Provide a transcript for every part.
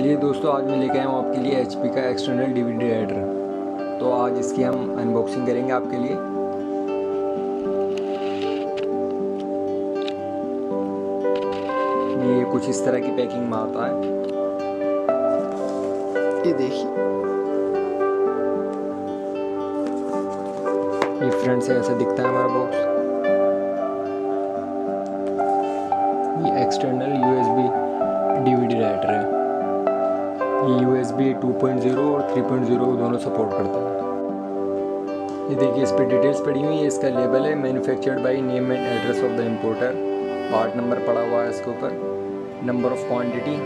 चलिए दोस्तों, आज मैं लेके आया हूँ आपके लिए HP का एक्सटर्नल DVD राइटर। तो आज इसकी हम अनबॉक्सिंग करेंगे आपके लिए। ये कुछ इस तरह की पैकिंग में आता है। ये देखिए, ये फ्रंट से ऐसे दिखता है हमारा बॉक्स। ये एक्सटर्नल USB DVD राइटर है। ये USB 2.0 और 3.0 दोनों सपोर्ट करता है। ये देखिए, इस पर डिटेल्स पड़ी हुई है। इसका लेबल है manufactured by name and address of the importer. Part number पड़ा हुआ है इसके ऊपर। नंबर ऑफ क्वांटिटी,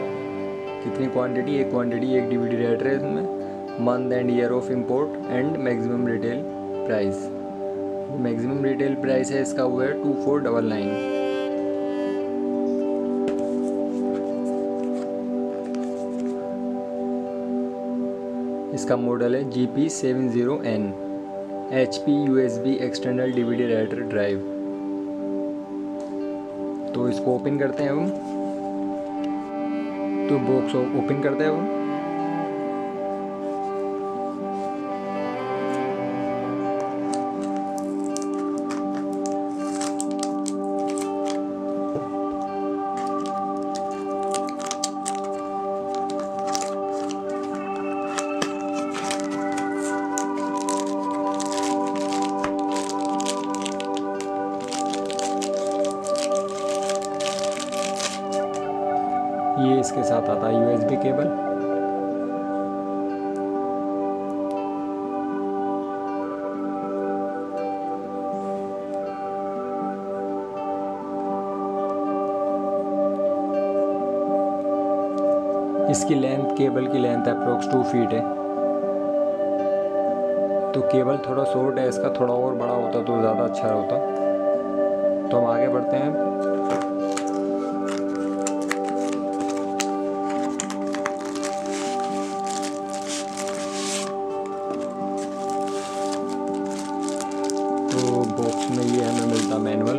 कितनी क्वांटिटी, एक क्वांटिटी, एक DVD राइटर है इसमें। Month and year of import and maximum retail price. Maximum retail price है इसका वो है 2499। इसका मॉडल है GP70N HP USB external DVD writer drive. तो इसको ओपन करते हैं हम। तो बॉक्स ओपन करते हैं हम। ये इसके साथ आता है USB केबल। इसकी लेंथ, केबल की लेंथ अप्रोक्स 2 फीट है। तो केबल थोड़ा शॉर्ट है, इसका थोड़ा और बड़ा होता तो ज़्यादा अच्छा होता। तो हम आगे बढ़ते हैं। तो बॉक्स में ये हमें मिलता मैनुअल।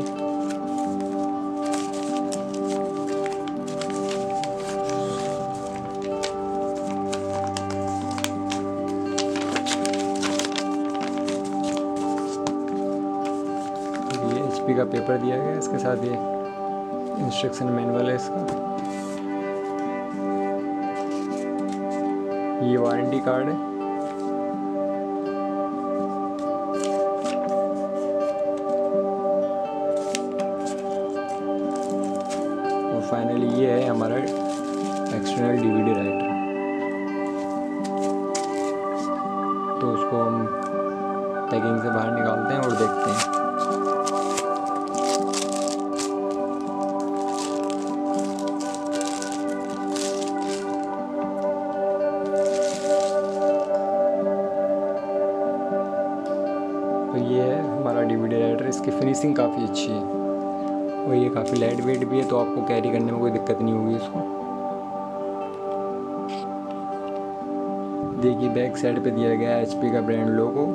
ये HP का पेपर दिया गया है, इसके साथ ये इंस्ट्रक्शन मैनुअल है इसका। ये वारंटी कार्ड है। फाइनली ये है हमारा एक्सटर्नल DVD राइटर। तो उसको हम पैकिंग से बाहर निकालते हैं और देखते हैं। तो ये है हमारा DVD राइटर। इसकी फिनिशिंग काफ़ी अच्छी है और ये काफ़ी लाइट वेट भी है, तो आपको कैरी करने में कोई दिक्कत नहीं होगी इसको। देखिए, बैक साइड पे दिया गया है HP का brand logo,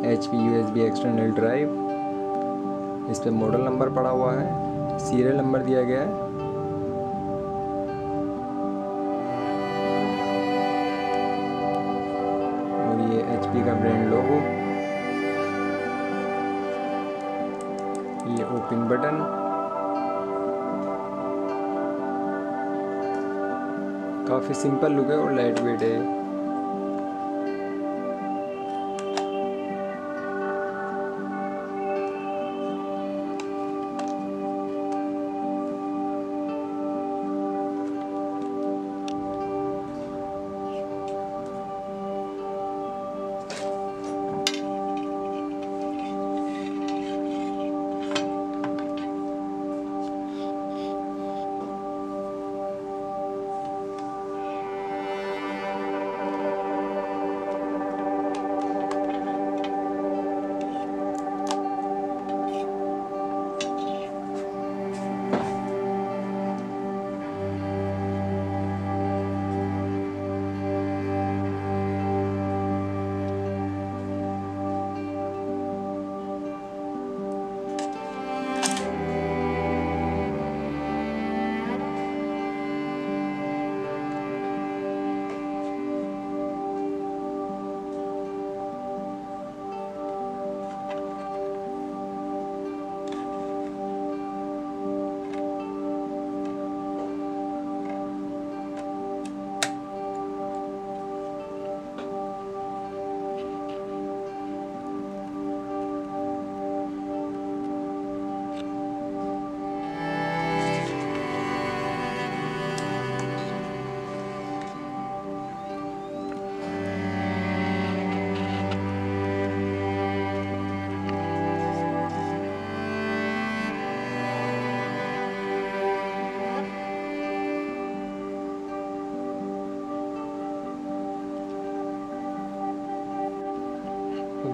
HP USB external drive. इस पे मॉडल नंबर पड़ा हुआ है, सीरियल नंबर दिया गया है। और ये HP का ब्रांड लोगो। ये ओपन बटन। काफ़ी सिंपल लुक है और लाइट वेट है।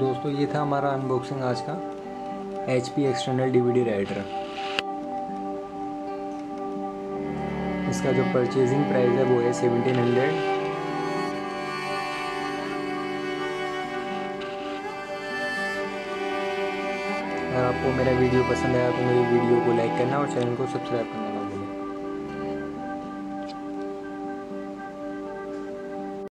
दोस्तों ये था हमारा अनबॉक्सिंग आज का HP एक्सटर्नल DVD राइटर। इसका जो परचेजिंग प्राइस है वो है 1700। अगर आपको मेरा वीडियो पसंद आया तो मेरी वीडियो को लाइक करना और चैनल को सब्सक्राइब करना।